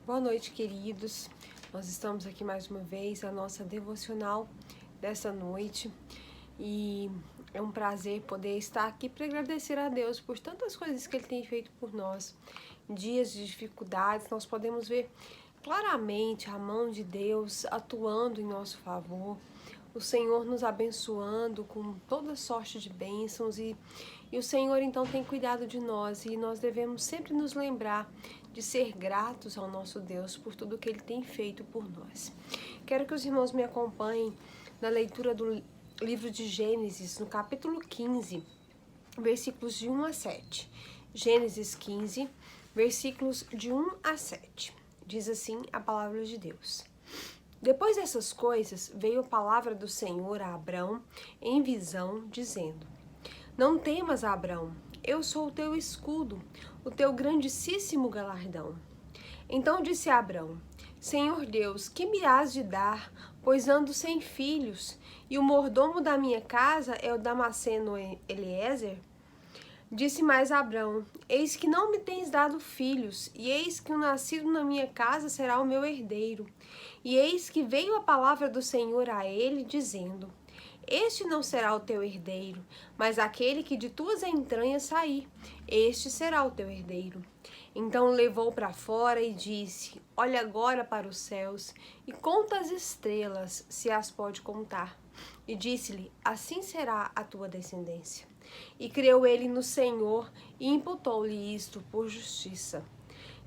Boa noite, queridos. Nós estamos aqui mais uma vez, a nossa devocional dessa noite. E é um prazer poder estar aqui para agradecer a Deus por tantas coisas que Ele tem feito por nós. Em dias de dificuldades, nós podemos ver claramente a mão de Deus atuando em nosso favor. O Senhor nos abençoando com toda sorte de bênçãos e o Senhor então tem cuidado de nós e nós devemos sempre nos lembrar de ser gratos ao nosso Deus por tudo que Ele tem feito por nós. Quero que os irmãos me acompanhem na leitura do livro de Gênesis, no capítulo 15, versículos de 1 a 7. Gênesis 15, versículos de 1 a 7. Diz assim a palavra de Deus. Depois dessas coisas, veio a palavra do Senhor a Abrão em visão, dizendo: Não temas, Abrão, eu sou o teu escudo, o teu grandíssimo galardão. Então disse Abrão: Senhor Deus, que me hás de dar, pois ando sem filhos, e o mordomo da minha casa é o Damasceno Eliezer? Disse mais Abrão: Eis que não me tens dado filhos, e eis que o nascido na minha casa será o meu herdeiro. E eis que veio a palavra do Senhor a ele, dizendo: Este não será o teu herdeiro, mas aquele que de tuas entranhas sair, este será o teu herdeiro. Então levou para fora e disse: Olha agora para os céus, e conta as estrelas, se as pode contar. E disse-lhe: Assim será a tua descendência. E creu ele no Senhor, e imputou-lhe isto por justiça.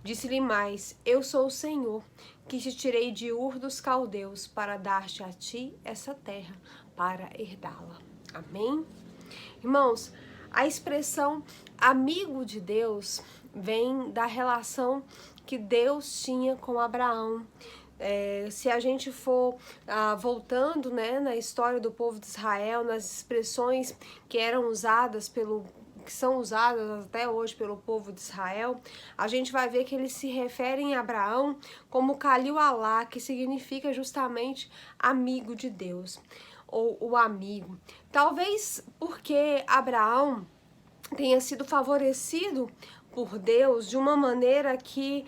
Disse-lhe mais: Eu sou o Senhor, que te tirei de Ur dos Caldeus, para dar-te a ti essa terra, para herdá-la. Amém? Irmãos, a expressão amigo de Deus vem da relação que Deus tinha com Abraão. Se a gente for voltando, né, na história do povo de Israel, nas expressões que eram usadas que são usadas até hoje pelo povo de Israel, a gente vai ver que eles se referem a Abraão como Kalil Alá, que significa justamente amigo de Deus, ou o amigo. Talvez porque Abraão tenha sido favorecido por Deus de uma maneira que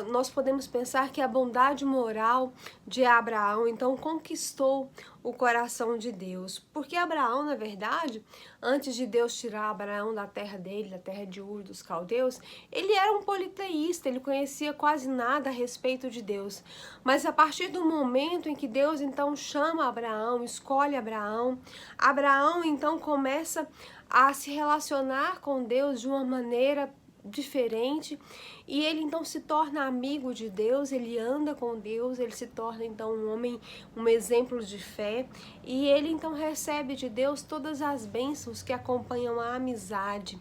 nós podemos pensar que a bondade moral de Abraão então conquistou o coração de Deus, porque Abraão, na verdade, antes de Deus tirar Abraão da terra dele, da terra de Ur dos Caldeus, ele era um politeísta, ele conhecia quase nada a respeito de Deus, mas a partir do momento em que Deus então chama Abraão, escolhe Abraão, Abraão então começa a se relacionar com Deus de uma maneira diferente, e ele então se torna amigo de Deus, ele anda com Deus, ele se torna então um homem, um exemplo de fé, e ele então recebe de Deus todas as bênçãos que acompanham a amizade.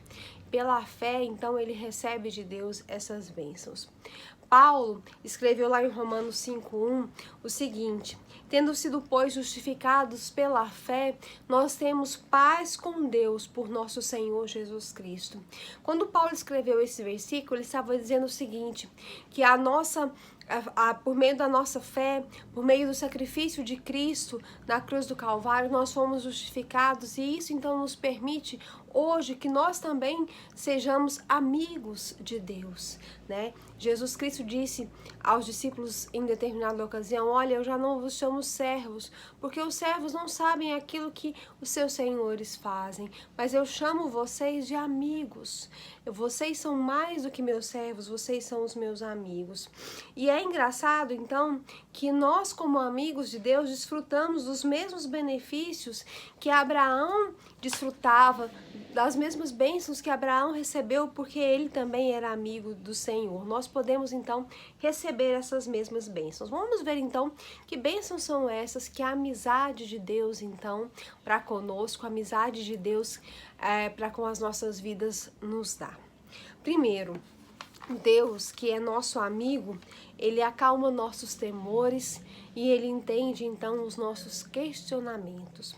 Pela fé, então, ele recebe de Deus essas bênçãos. Paulo escreveu lá em Romanos 5:1 o seguinte: Tendo sido, pois, justificados pela fé, nós temos paz com Deus por nosso Senhor Jesus Cristo. Quando Paulo escreveu esse versículo, ele estava dizendo o seguinte, que por meio da nossa fé, por meio do sacrifício de Cristo na cruz do Calvário, nós fomos justificados, e isso então nos permite hoje que nós também sejamos amigos de Deus, né? Jesus Cristo disse aos discípulos em determinada ocasião: Olha, eu já não vos chamo servos, porque os servos não sabem aquilo que os seus senhores fazem, mas eu chamo vocês de amigos. Vocês são mais do que meus servos, vocês são os meus amigos. E é engraçado, então, que nós, como amigos de Deus, desfrutamos dos mesmos benefícios que Abraão desfrutava, das mesmas bênçãos que Abraão recebeu, porque ele também era amigo do Senhor. Nós podemos, então, receber essas mesmas bênçãos. Vamos ver, então, que bênçãos são essas que a amizade de Deus, então, para conosco, a amizade de Deus para com as nossas vidas nos dá. Primeiro, Deus, que é nosso amigo, ele acalma nossos temores e ele entende, então, os nossos questionamentos.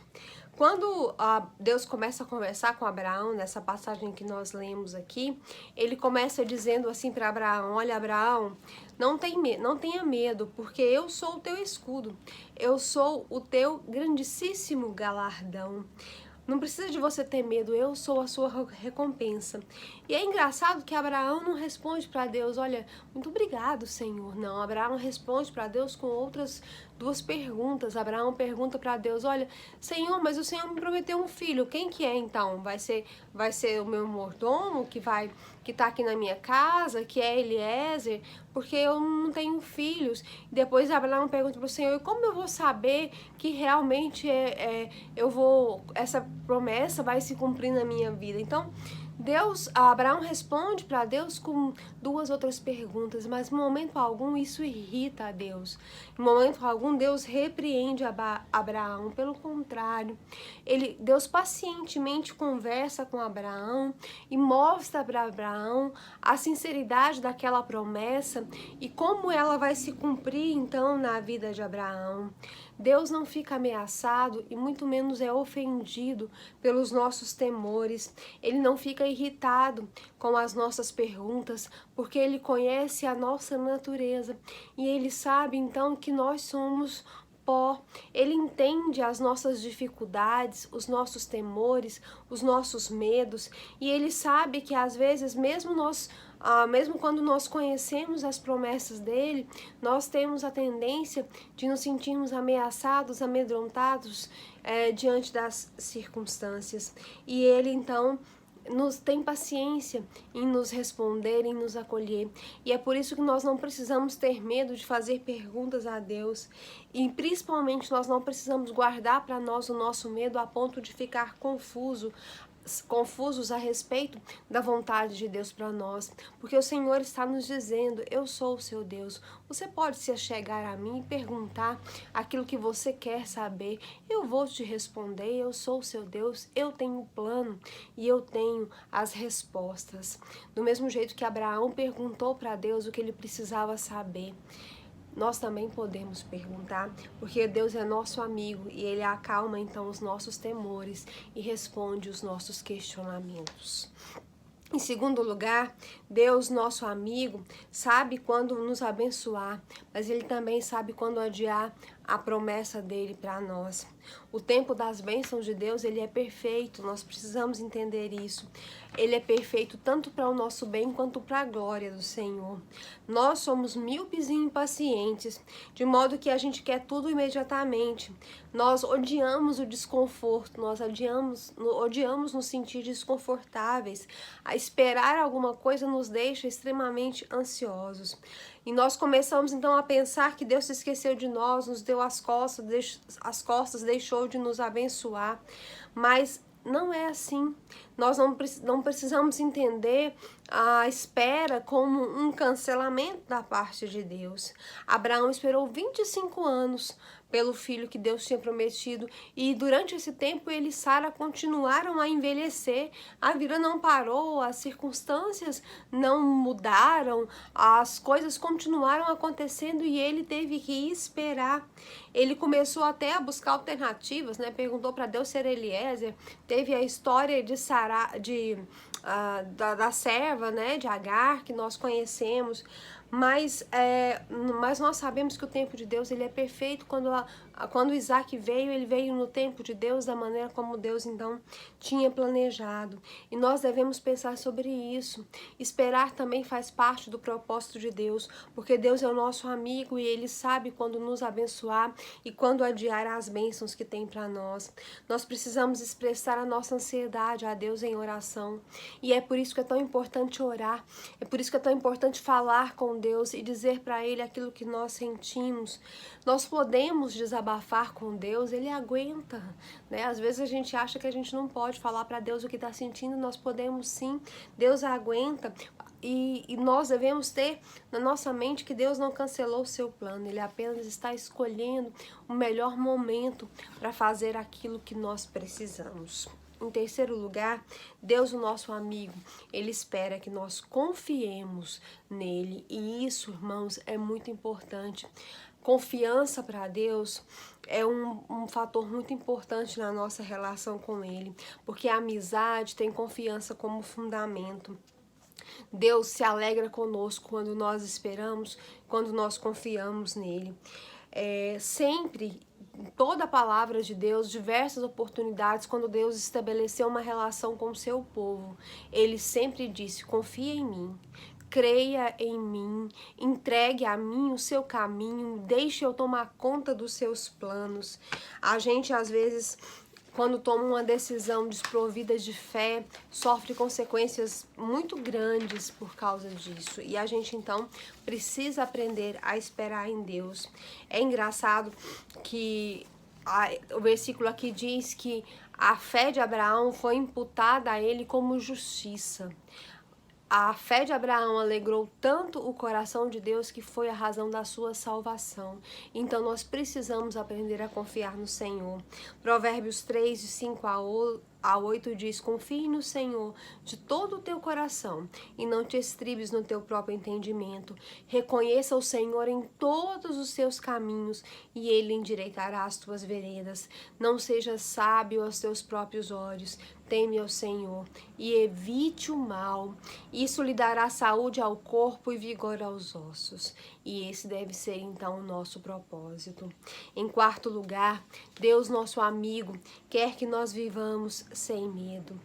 Quando Deus começa a conversar com Abraão, nessa passagem que nós lemos aqui, ele começa dizendo assim para Abraão: Olha, Abraão, não tenha medo, porque eu sou o teu escudo, eu sou o teu grandíssimo galardão. Não precisa de você ter medo, eu sou a sua recompensa. E é engraçado que Abraão não responde para Deus, olha, muito obrigado, Senhor. Não, Abraão responde para Deus com outras duas perguntas. Abraão pergunta para Deus, olha, Senhor, mas o Senhor me prometeu um filho, quem que é então? Vai ser o meu mordomo que tá aqui na minha casa, que é Eliezer, porque eu não tenho filhos. Depois Abraão pergunta para o Senhor, como eu vou saber que realmente essa promessa vai se cumprir na minha vida? Então, Abraão responde para Deus com duas outras perguntas, mas em momento algum isso irrita a Deus. Em momento algum Deus repreende Abraão, pelo contrário, Deus pacientemente conversa com Abraão e mostra para Abraão a sinceridade daquela promessa e como ela vai se cumprir então na vida de Abraão. Deus não fica ameaçado e muito menos é ofendido pelos nossos temores. Ele não fica irritado com as nossas perguntas, porque ele conhece a nossa natureza e ele sabe então que nós somos pó. Ele entende as nossas dificuldades, os nossos temores, os nossos medos, e ele sabe que às vezes mesmo quando nós conhecemos as promessas dele, nós temos a tendência de nos sentirmos ameaçados, amedrontados diante das circunstâncias. E ele então nos tem paciência em nos responder, em nos acolher. E é por isso que nós não precisamos ter medo de fazer perguntas a Deus. E principalmente nós não precisamos guardar para nós o nosso medo a ponto de ficar confusos a respeito da vontade de Deus para nós, porque o Senhor está nos dizendo, eu sou o seu Deus, você pode se achegar a mim e perguntar aquilo que você quer saber, eu vou te responder, eu sou o seu Deus, eu tenho o plano e eu tenho as respostas. Do mesmo jeito que Abraão perguntou para Deus o que ele precisava saber, nós também podemos perguntar, porque Deus é nosso amigo e Ele acalma então os nossos temores e responde os nossos questionamentos. Em segundo lugar, Deus, nosso amigo, sabe quando nos abençoar, mas Ele também sabe quando adiar a promessa dele para nós. O tempo das bênçãos de Deus, ele é perfeito, nós precisamos entender isso. Ele é perfeito tanto para o nosso bem quanto para a glória do Senhor. Nós somos míopes e impacientes, de modo que a gente quer tudo imediatamente. Nós odiamos o desconforto, nós odiamos nos sentir desconfortáveis. A esperar alguma coisa nos deixa extremamente ansiosos. E nós começamos então a pensar que Deus se esqueceu de nós, nos deu as costas, deixou de nos abençoar. Mas não é assim. Nós não precisamos entender a espera como um cancelamento da parte de Deus. Abraão esperou 25 anos pelo filho que Deus tinha prometido, e durante esse tempo ele e Sara continuaram a envelhecer. A vida não parou, as circunstâncias não mudaram, as coisas continuaram acontecendo e ele teve que esperar. Ele começou até a buscar alternativas, né? Perguntou para Deus ser Eliezer. Teve a história de Sara, da serva, né, de Agar, que nós conhecemos. Mas nós sabemos que o tempo de Deus ele é perfeito. Quando Isaac veio, ele veio no tempo de Deus, da maneira como Deus então tinha planejado. E nós devemos pensar sobre isso. Esperar também faz parte do propósito de Deus, porque Deus é o nosso amigo e Ele sabe quando nos abençoar e quando adiar as bênçãos que tem para nós. Nós precisamos expressar a nossa ansiedade a Deus em oração. E é por isso que é tão importante orar. É por isso que é tão importante falar com Deus e dizer para Ele aquilo que nós sentimos. Nós podemos desabafar com Deus, Ele aguenta, né? Às vezes a gente acha que a gente não pode falar para Deus o que está sentindo, nós podemos sim, Deus aguenta. E nós devemos ter na nossa mente que Deus não cancelou o seu plano, Ele apenas está escolhendo o melhor momento para fazer aquilo que nós precisamos. Em terceiro lugar, Deus, o nosso amigo, Ele espera que nós confiemos nele. E isso, irmãos, é muito importante. Confiança para Deus é um fator muito importante na nossa relação com Ele, porque a amizade tem confiança como fundamento. Deus se alegra conosco quando nós esperamos, quando nós confiamos nele. Sempre toda a palavra de Deus, diversas oportunidades, quando Deus estabeleceu uma relação com o seu povo, ele sempre disse: confia em mim, creia em mim, entregue a mim o seu caminho, deixe eu tomar conta dos seus planos. A gente, às vezes, quando toma uma decisão desprovida de fé, sofre consequências muito grandes por causa disso. E a gente, então, precisa aprender a esperar em Deus. É engraçado que o versículo aqui diz que a fé de Abraão foi imputada a ele como justiça. A fé de Abraão alegrou tanto o coração de Deus que foi a razão da sua salvação. Então nós precisamos aprender a confiar no Senhor. Provérbios 3, de 5 a 8 diz: confie no Senhor de todo o teu coração e não te estribes no teu próprio entendimento. Reconheça o Senhor em todos os seus caminhos e ele endireitará as tuas veredas. Não sejas sábio aos teus próprios olhos. Teme ao Senhor e evite o mal. Isso lhe dará saúde ao corpo e vigor aos ossos. E esse deve ser então o nosso propósito. Em quarto lugar, Deus, nosso amigo, quer que nós vivamos sem medo.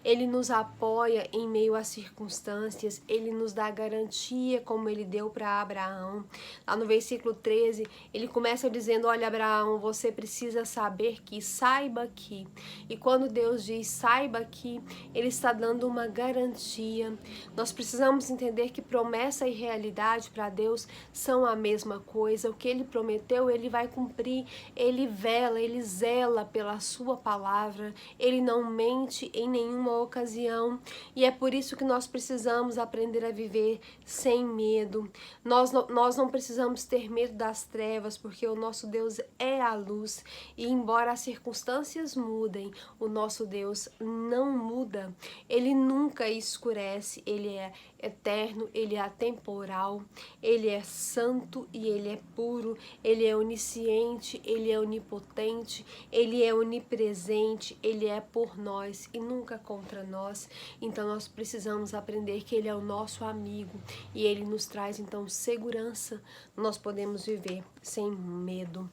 Ele nos apoia em meio às circunstâncias, ele nos dá garantia, como ele deu para Abraão. Lá no versículo 13, ele começa dizendo: olha, Abraão, você precisa saber que, saiba que. E quando Deus diz saiba que, ele está dando uma garantia. Nós precisamos entender que promessa e realidade para Deus são a mesma coisa. O que ele prometeu, ele vai cumprir. Ele vela, ele zela pela sua palavra. Ele não mente em nenhuma ocasião. E é por isso que nós precisamos aprender a viver sem medo. Nós não precisamos ter medo das trevas, porque o nosso Deus é a luz. E embora as circunstâncias mudem, o nosso Deus não muda. Ele nunca escurece. Ele é eterno, ele é atemporal, ele é santo e ele é puro, ele é onisciente, ele é onipotente, ele é onipresente, ele é por nós e nunca contra nós. Então nós precisamos aprender que ele é o nosso amigo e ele nos traz então segurança. Nós podemos viver sem medo.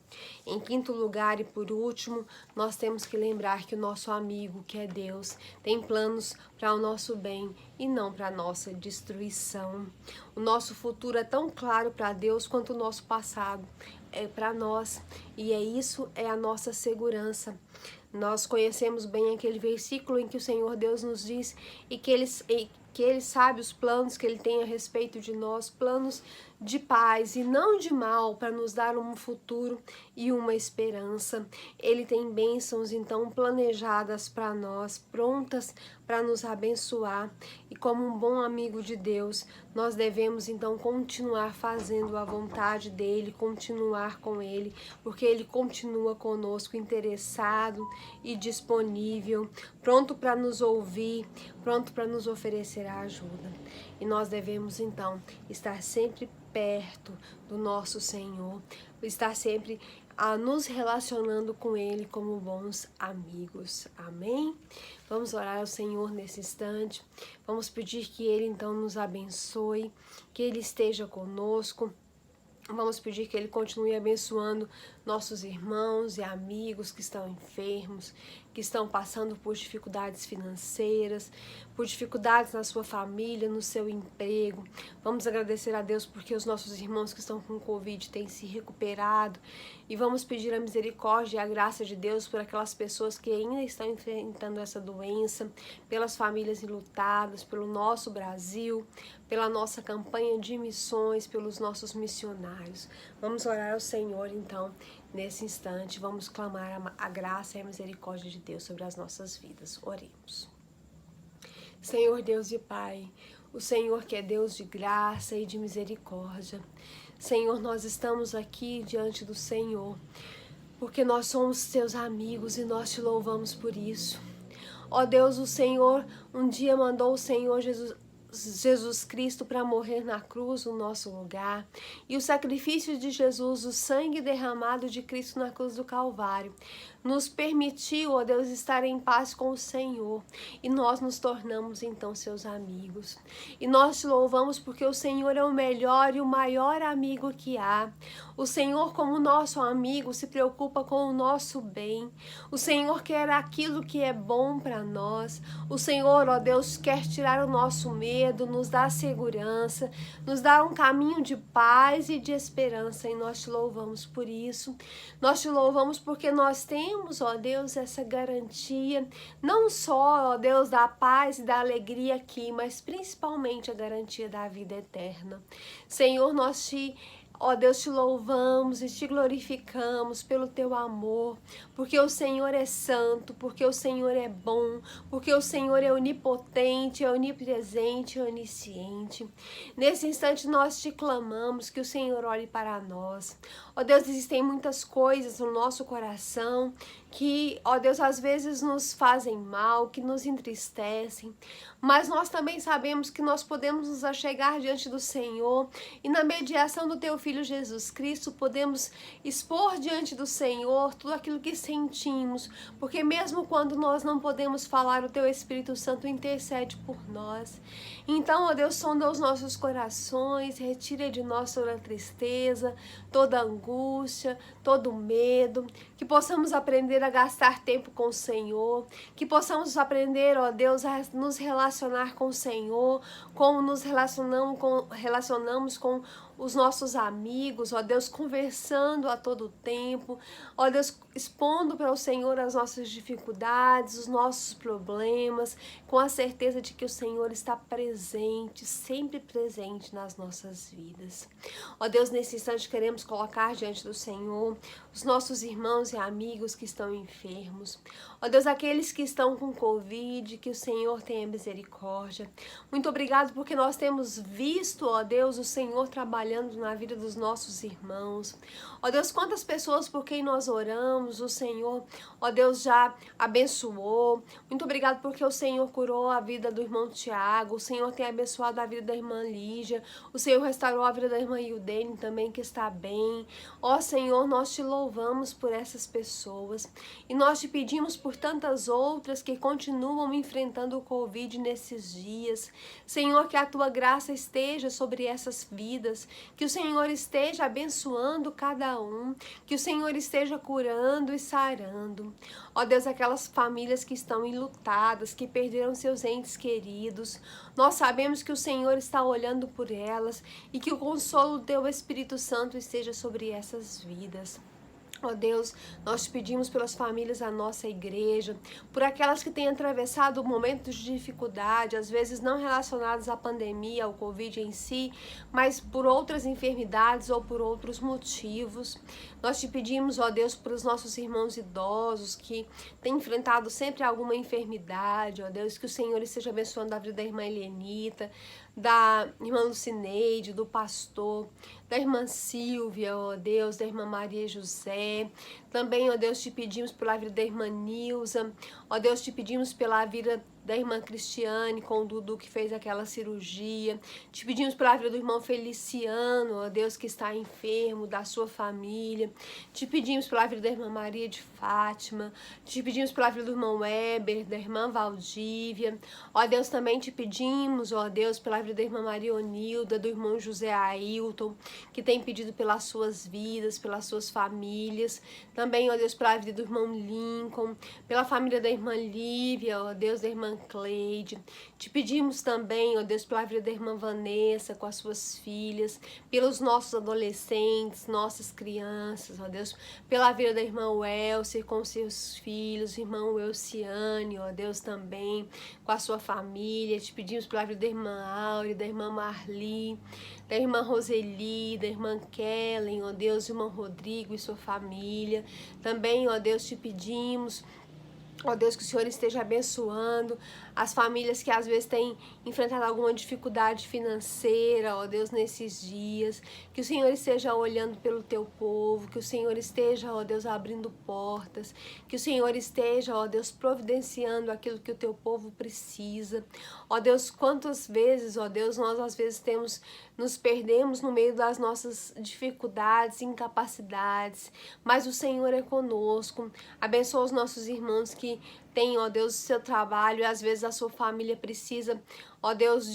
Em quinto lugar e por último, nós temos que lembrar que o nosso amigo, que é Deus, tem planos para o nosso bem e não para a nossa destruição. O nosso futuro é tão claro para Deus quanto o nosso passado é para nós, e isso é a nossa segurança. Nós conhecemos bem aquele versículo em que o Senhor Deus nos diz e que ele sabe os planos que ele tem a respeito de nós, planos de paz e não de mal, para nos dar um futuro e uma esperança. Ele tem bênçãos então planejadas para nós, prontas para nos abençoar, e como um bom amigo de Deus, nós devemos então continuar fazendo a vontade dele, continuar com ele, porque ele continua conosco, interessado e disponível, pronto para nos ouvir, pronto para nos oferecer a ajuda. E nós devemos então estar sempre perto do nosso Senhor, estar sempre nos relacionando com Ele como bons amigos. Amém? Vamos orar ao Senhor nesse instante. Vamos pedir que Ele então nos abençoe, que Ele esteja conosco. Vamos pedir que Ele continue abençoando nossos irmãos e amigos que estão enfermos, que estão passando por dificuldades financeiras, por dificuldades na sua família, no seu emprego. Vamos agradecer a Deus porque os nossos irmãos que estão com Covid têm se recuperado. E vamos pedir a misericórdia e a graça de Deus por aquelas pessoas que ainda estão enfrentando essa doença, pelas famílias enlutadas, pelo nosso Brasil, pela nossa campanha de missões, pelos nossos missionários. Vamos orar ao Senhor, então, nesse instante. Vamos clamar a graça e a misericórdia de Deus sobre as nossas vidas. Oremos. Senhor Deus e Pai, o Senhor que é Deus de graça e de misericórdia. Senhor, nós estamos aqui diante do Senhor, porque nós somos teus amigos e nós te louvamos por isso. Ó Deus, o Senhor um dia mandou o Senhor Jesus Jesus Cristo para morrer na cruz no nosso lugar, e o sacrifício de Jesus, o sangue derramado de Cristo na cruz do Calvário, nos permitiu, ó Deus, estar em paz com o Senhor, e nós nos tornamos então seus amigos. E nós te louvamos porque o Senhor é o melhor e o maior amigo que há. O Senhor, como nosso amigo, se preocupa com o nosso bem. O Senhor quer aquilo que é bom para nós. O Senhor, ó Deus, quer tirar o nosso medo, nos dar segurança, nos dar um caminho de paz e de esperança, e nós te louvamos por isso. Nós te louvamos porque nós temos, ó Deus, essa garantia, não só, ó Deus, da paz e da alegria aqui, mas principalmente a garantia da vida eterna. Senhor, ó Deus, te louvamos e te glorificamos pelo teu amor, porque o Senhor é santo, porque o Senhor é bom, porque o Senhor é onipotente, é onipresente, é onisciente. Nesse instante nós te clamamos que o Senhor olhe para nós. Ó Deus, existem muitas coisas no nosso coração que, ó Deus, às vezes nos fazem mal, que nos entristecem, mas nós também sabemos que nós podemos nos achegar diante do Senhor e na mediação do teu Filho Jesus Cristo podemos expor diante do Senhor tudo aquilo que sentimos, porque mesmo quando nós não podemos falar, o teu Espírito Santo intercede por nós. Então, ó Deus, sonda os nossos corações, retira de nós toda a tristeza, toda a angústia, todo o medo, que possamos aprender a gastar tempo com o Senhor, que possamos aprender, ó Deus, a nos relacionar com o Senhor, como nos relacionamos com os nossos amigos, ó Deus, conversando a todo tempo, ó Deus, expondo para o Senhor as nossas dificuldades, os nossos problemas, com a certeza de que o Senhor está presente, sempre presente nas nossas vidas. Ó Deus, nesse instante queremos colocar diante do Senhor os nossos irmãos e amigos que estão enfermos. Ó Deus, aqueles que estão com Covid, que o Senhor tenha misericórdia. Muito obrigado porque nós temos visto, ó Deus, o Senhor trabalhando na vida dos nossos irmãos. Ó Deus, quantas pessoas por quem nós oramos, o Senhor, ó Deus, já abençoou. Muito obrigado porque o Senhor curou a vida do irmão Tiago, o Senhor tem abençoado a vida da irmã Lígia, o Senhor restaurou a vida da irmã Yudene também, que está bem. Ó Senhor, nós te louvamos por essas pessoas e nós te pedimos por tantas outras que continuam enfrentando o Covid nesses dias. Senhor, que a tua graça esteja sobre essas vidas, que o Senhor esteja abençoando cada um, que o Senhor esteja curando e sarando. Ó Deus, aquelas famílias que estão enlutadas, que perderam seus entes queridos, nós sabemos que o Senhor está olhando por elas e que o consolo do teu Espírito Santo esteja sobre essas vidas. Ó Deus, nós te pedimos pelas famílias da nossa igreja, por aquelas que têm atravessado momentos de dificuldade, às vezes não relacionados à pandemia, ao Covid em si, mas por outras enfermidades ou por outros motivos. Nós te pedimos, ó Deus, para os nossos irmãos idosos que têm enfrentado sempre alguma enfermidade, ó Deus, que o Senhor esteja abençoando a vida da irmã Helenita, da irmã Lucineide, do pastor, da irmã Silvia, ó Deus, da irmã Maria José. Também, ó Deus, te pedimos pela vida da irmã Nilza, ó Deus, te pedimos pela vida da irmã Cristiane, com o Dudu que fez aquela cirurgia. Te pedimos pela vida do irmão Feliciano, ó Deus, que está enfermo, da sua família. Te pedimos pela vida da irmã Maria de Fátima. Te pedimos pela vida do irmão Weber, da irmã Valdívia. Ó Deus, também te pedimos, ó Deus, pela vida da irmã Maria Onilda, do irmão José Ailton, que tem pedido pelas suas vidas, pelas suas famílias. Também, ó Deus, pela vida do irmão Lincoln, pela família da irmã Lívia, ó Deus, da irmã Cleide. Te pedimos também, ó Deus, pela vida da irmã Vanessa com as suas filhas, pelos nossos adolescentes, nossas crianças, ó Deus, pela vida da irmã Welser com seus filhos, irmão Elciane, ó Deus, também com a sua família. Te pedimos pela vida da irmã Áurea, da irmã Marli, da irmã Roseli, da irmã Kellen, ó Deus, irmão Rodrigo e sua família. Também, ó Deus, te pedimos Ó Deus, que o Senhor esteja abençoando as famílias que às vezes têm enfrentado alguma dificuldade financeira, ó Deus, nesses dias. Que o Senhor esteja olhando pelo teu povo, que o Senhor esteja, ó Deus, abrindo portas, que o Senhor esteja, ó Deus, providenciando aquilo que o teu povo precisa. Ó Deus, quantas vezes, ó Deus, nós às vezes nos perdemos no meio das nossas dificuldades, incapacidades, mas o Senhor é conosco. Abençoa os nossos irmãos que tem, ó Deus, o seu trabalho, e às vezes a sua família precisa, ó Deus,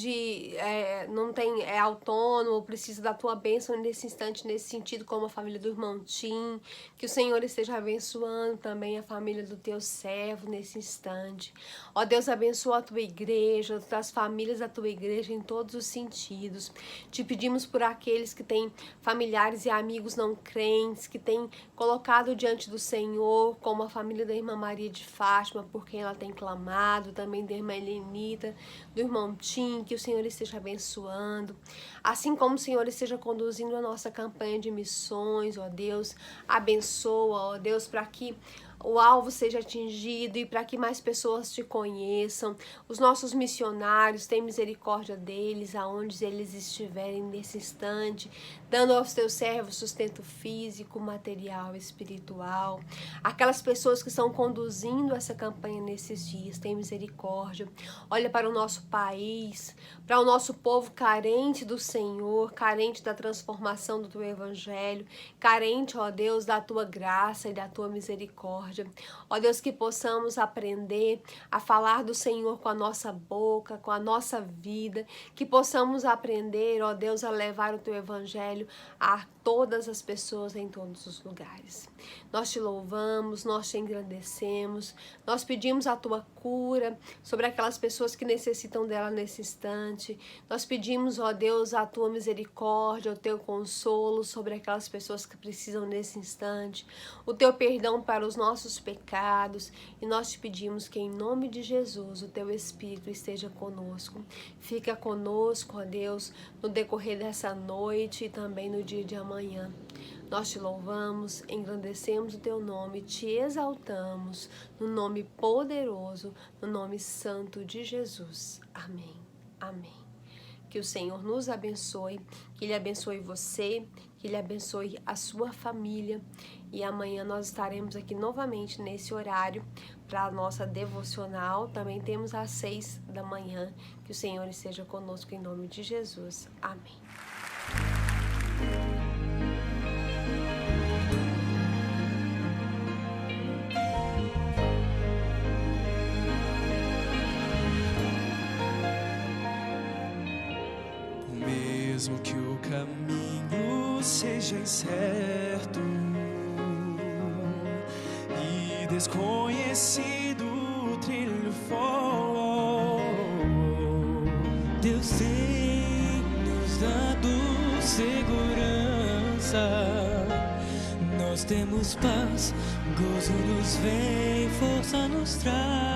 não tem, é autônomo, precisa da tua bênção nesse instante, nesse sentido, como a família do irmão Tim. Que o Senhor esteja abençoando também a família do teu servo nesse instante. Ó Deus, abençoa a tua igreja, as famílias da tua igreja em todos os sentidos. Te pedimos por aqueles que têm familiares e amigos não crentes, que têm colocado diante do Senhor, como a família da irmã Maria de Fátima, por quem ela tem clamado, também da irmã Helenita, do irmão Tim, que o Senhor esteja abençoando, assim como o Senhor esteja conduzindo a nossa campanha de missões, ó Deus, abençoa, ó Deus, para que o alvo seja atingido e para que mais pessoas te conheçam. Os nossos missionários, tem misericórdia deles, aonde eles estiverem nesse instante, dando aos teus servos sustento físico, material, espiritual. Aquelas pessoas que estão conduzindo essa campanha nesses dias, tem misericórdia. Olha para o nosso país, para o nosso povo carente do Senhor, carente da transformação do teu evangelho, carente, ó Deus, da tua graça e da tua misericórdia. Ó Deus, que possamos aprender a falar do Senhor com a nossa boca, com a nossa vida, que possamos aprender, ó Deus, a levar o teu evangelho a todas as pessoas em todos os lugares. Nós te louvamos, nós te engrandecemos, nós pedimos a tua cura sobre aquelas pessoas que necessitam dela nesse instante. Nós pedimos, ó Deus, a tua misericórdia, o teu consolo sobre aquelas pessoas que precisam nesse instante, o teu perdão para os nossos pecados, e nós te pedimos que em nome de Jesus o teu Espírito esteja conosco. Fica conosco, ó Deus, no decorrer dessa noite e também no dia de amanhã. Nós te louvamos, engrandecemos o teu nome, te exaltamos no nome poderoso, no nome santo de Jesus. Amém. Amém. Que o Senhor nos abençoe, que Ele abençoe você, que Ele abençoe a sua família. E amanhã nós estaremos aqui novamente nesse horário para a nossa devocional. Também temos às 6 da manhã. Que o Senhor esteja conosco em nome de Jesus. Amém. Mesmo que o caminho seja incerto e desconhecido o trilho for, Deus tem nos dado segurança. Nós temos paz, gozo nos vem, força nos traz.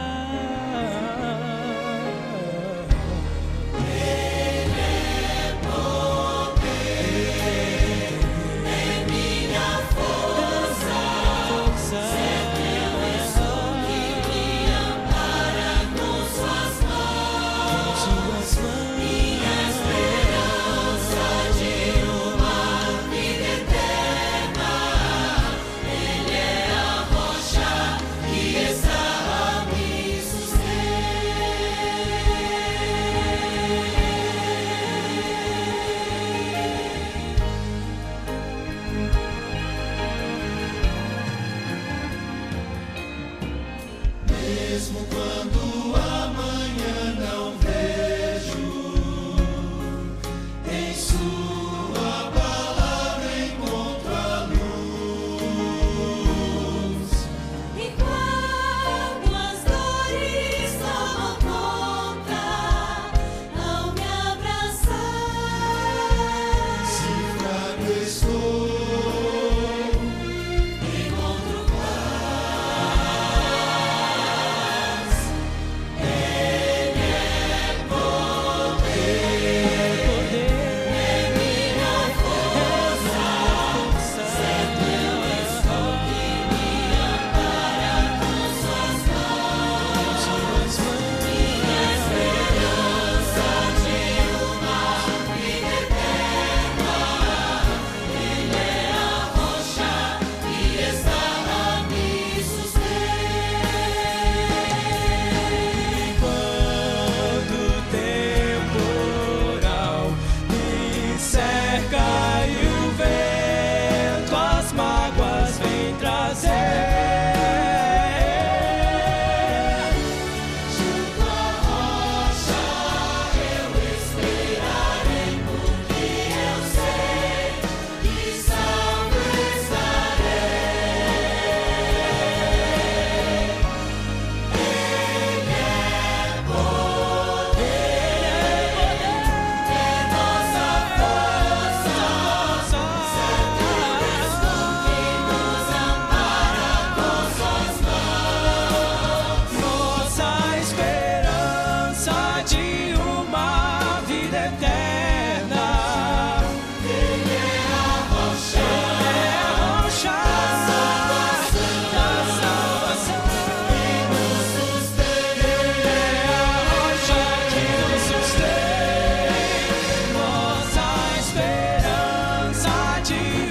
ti.